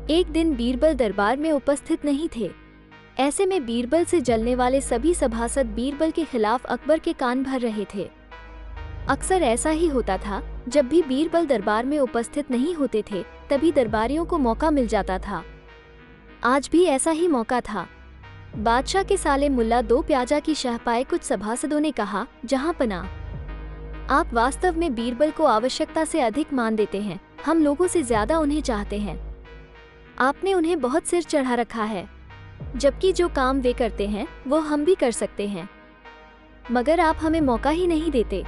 एक दिन बीरबल दरबार में उपस्थित नहीं थे। ऐसे में बीरबल से जलने वाले सभी सभासद बीरबल के खिलाफ अकबर के कान भर रहे थे। अक्सर ऐसा ही होता था, जब भी बीरबल दरबार में उपस्थित नहीं होते थे तभी दरबारियों को मौका मिल जाता था। आज भी ऐसा ही मौका था। बादशाह के साले मुल्ला दो प्याजा की शह पाए कुछ सभासदों ने कहा, जहां पनाह, आप वास्तव में बीरबल को आवश्यकता से अधिक मान देते हैं। हम लोगों से ज्यादा उन्हें चाहते हैं। आपने उन्हें बहुत सिर चढ़ा रखा है, जबकि जो काम वे करते हैं वो हम भी कर सकते हैं, मगर आप हमें मौका ही नहीं देते।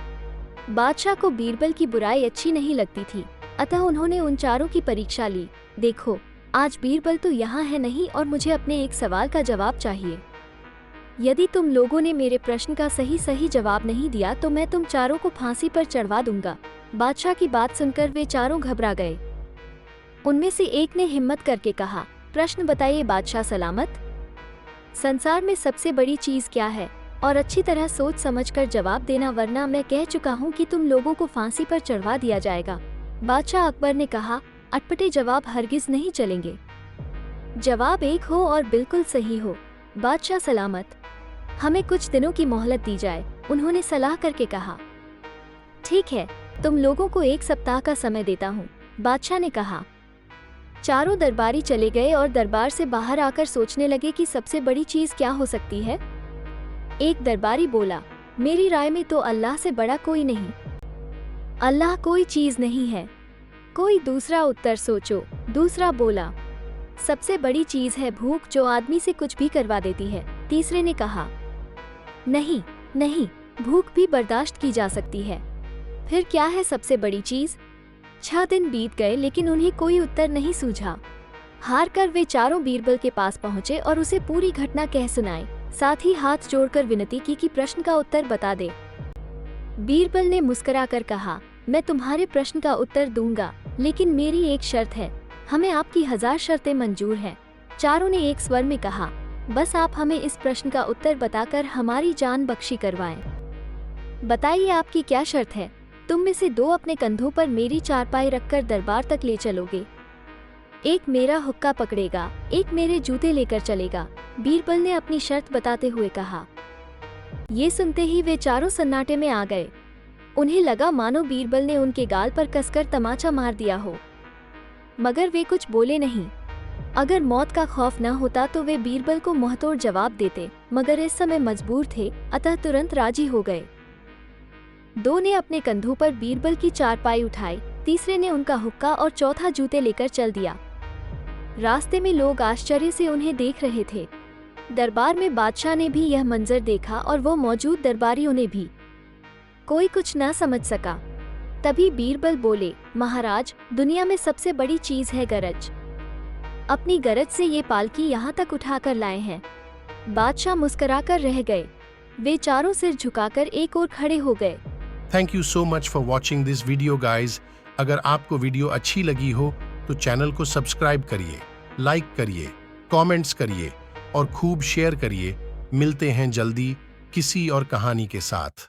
बादशाह को बीरबल की बुराई अच्छी नहीं लगती थी, अतः उन्होंने उन चारों की परीक्षा ली। देखो, आज बीरबल तो यहाँ है नहीं और मुझे अपने एक सवाल का जवाब चाहिए। यदि तुम लोगों ने मेरे प्रश्न का सही जवाब नहीं दिया तो मैं तुम चारों को फांसी पर चढ़वा दूंगा। बादशाह की बात सुनकर वे चारों घबरा गए। उनमें से एक ने हिम्मत करके कहा, प्रश्न बताइए बादशाह सलामत। संसार में सबसे बड़ी चीज क्या है? और अच्छी तरह सोच समझकर जवाब देना, वरना मैं कह चुका हूँ कि तुम लोगों को फांसी पर चढ़वा दिया जाएगा। बादशाह अकबर ने कहा, अटपटे जवाब हरगिज नहीं चलेंगे। जवाब एक हो और बिल्कुल सही हो। बादशाह सलामत, हमें कुछ दिनों की मोहलत दी जाए, उन्होंने सलाह करके कहा। ठीक है, तुम लोगों को 1 सप्ताह का समय देता हूँ, बादशाह ने कहा। चारों दरबारी चले गए और दरबार से बाहर आकर सोचने लगे कि सबसे बड़ी चीज क्या हो सकती है। एक दरबारी बोला, मेरी राय में तो अल्लाह से बड़ा कोई नहीं। अल्लाह कोई चीज नहीं है। कोई दूसरा उत्तर सोचो। दूसरा बोला, सबसे बड़ी चीज है भूख, जो आदमी से कुछ भी करवा देती है। तीसरे ने कहा, नहीं नहीं, भूख भी बर्दाश्त की जा सकती है। फिर क्या है सबसे बड़ी चीज? 6 दिन बीत गए लेकिन उन्हें कोई उत्तर नहीं सूझा। हार कर वे चारों बीरबल के पास पहुंचे और उसे पूरी घटना कह सुनाई, साथ ही हाथ जोड़कर विनती की कि प्रश्न का उत्तर बता दे। बीरबल ने मुस्कुराकर कहा, मैं तुम्हारे प्रश्न का उत्तर दूंगा, लेकिन मेरी एक शर्त है। हमें आपकी 1000 शर्तें मंजूर हैं। चारों ने एक स्वर में कहा, बस आप हमें इस प्रश्न का उत्तर बताकर हमारी जान बख्शी करवाएं। बताइए आपकी क्या शर्त है? तुम में से 2 अपने कंधों पर मेरी चारपाई रखकर दरबार तक ले चलोगे। एक मेरा हुक्का पकड़ेगा, एक मेरे जूते लेकर चलेगा। बीरबल ने अपनी शर्त बताते हुए कहा। ये सुनते ही वे चारों सन्नाटे में आ गए। उन्हें लगा मानो बीरबल ने उनके गाल पर कसकर तमाचा मार दिया हो, मगर वे कुछ बोले नहीं। अगर मौत का खौफ न होता तो वे बीरबल को मुंहतोड़ जवाब देते, मगर इस समय मजबूर थे, अतः तुरंत राजी हो गए। 2 ने अपने कंधों पर बीरबल की चारपाई उठाई, तीसरे ने उनका हुक्का और चौथा जूते लेकर चल दिया। रास्ते में लोग आश्चर्य से उन्हें देख रहे थे। दरबार में बादशाह ने भी यह मंजर देखा और वो मौजूद दरबारियों ने भी। कोई कुछ न समझ सका। तभी बीरबल बोले, महाराज, दुनिया में सबसे बड़ी चीज है गरज। अपनी गरज से ये पालकी यहाँ तक उठाकर लाए हैं। बादशाह मुस्कुराकर रह गए। वे चारों सिर झुकाकर एक ओर खड़े हो गए। Thank you so much for watching this video guys. अगर आपको वीडियो अच्छी लगी हो तो चैनल को सब्सक्राइब करिए, लाइक करिए, कमेंट्स करिए और खूब शेयर करिए। मिलते हैं जल्दी किसी और कहानी के साथ।